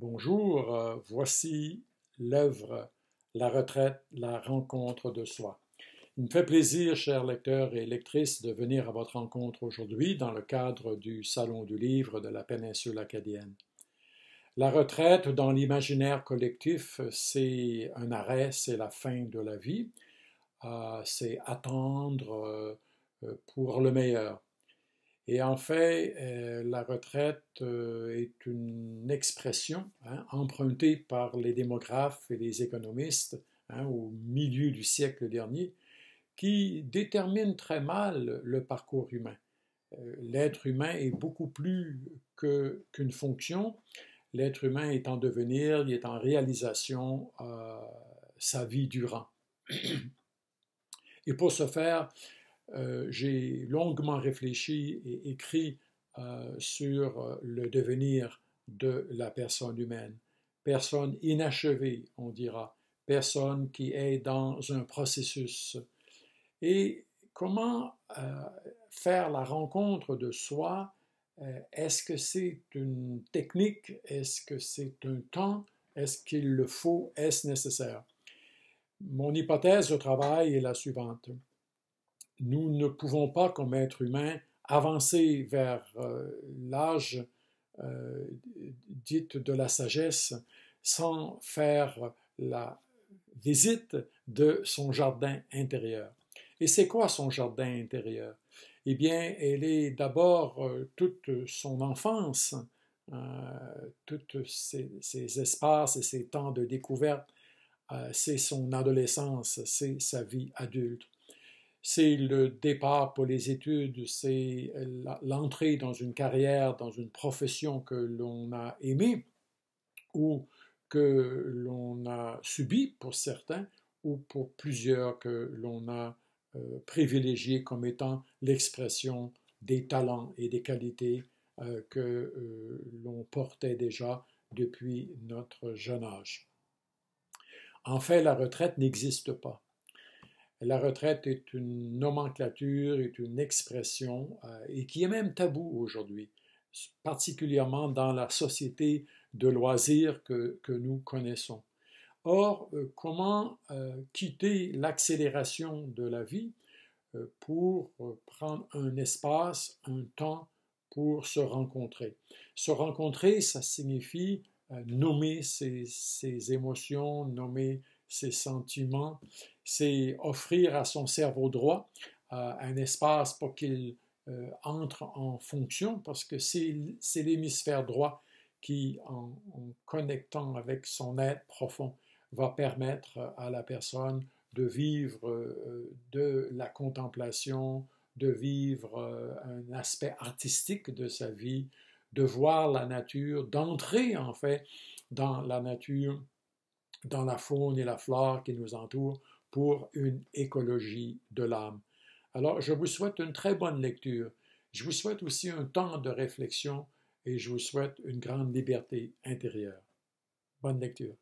Bonjour, voici l'œuvre La retraite, la rencontre de soi. Il me fait plaisir, chers lecteurs et lectrices, de venir à votre rencontre aujourd'hui dans le cadre du Salon du livre de la péninsule acadienne. La retraite, dans l'imaginaire collectif, c'est un arrêt, c'est la fin de la vie, c'est attendre pour le meilleur. Et en fait, la retraite est une expression empruntée par les démographes et les économistes au milieu du siècle dernier qui détermine très mal le parcours humain. L'être humain est beaucoup plus qu'une fonction. L'être humain est en devenir, il est en réalisation sa vie durant. Et pour ce faire, j'ai longuement réfléchi et écrit sur le devenir de la personne humaine. Personne inachevée, on dira. Personne qui est dans un processus. Et comment faire la rencontre de soi? Est-ce que c'est une technique? Est-ce que c'est un temps? Est-ce qu'il le faut? Est-ce nécessaire? Mon hypothèse de travail est la suivante. Nous ne pouvons pas, comme être humain, avancer vers l'âge dit de la sagesse sans faire la visite de son jardin intérieur. Et c'est quoi son jardin intérieur? Eh bien, elle est d'abord toute son enfance, tous ces espaces et ces temps de découverte, c'est son adolescence, c'est sa vie adulte. C'est le départ pour les études, c'est l'entrée dans une carrière, dans une profession que l'on a aimée ou que l'on a subie pour certains ou pour plusieurs que l'on a privilégiés comme étant l'expression des talents et des qualités que l'on portait déjà depuis notre jeune âge. En fait, la retraite n'existe pas. La retraite est une nomenclature, est une expression et qui est même tabou aujourd'hui, particulièrement dans la société de loisirs que nous connaissons. Or, comment quitter l'accélération de la vie pour prendre un espace, un temps pour se rencontrer? Se rencontrer, ça signifie nommer ses émotions, nommer ses sentiments, c'est offrir à son cerveau droit un espace pour qu'il entre en fonction, parce que c'est l'hémisphère droit qui, en connectant avec son être profond, va permettre à la personne de vivre de la contemplation, de vivre un aspect artistique de sa vie, de voir la nature, d'entrer en fait dans la nature, dans la faune et la flore qui nous entourent pour une écologie de l'âme. Alors, je vous souhaite une très bonne lecture. Je vous souhaite aussi un temps de réflexion et je vous souhaite une grande liberté intérieure. Bonne lecture.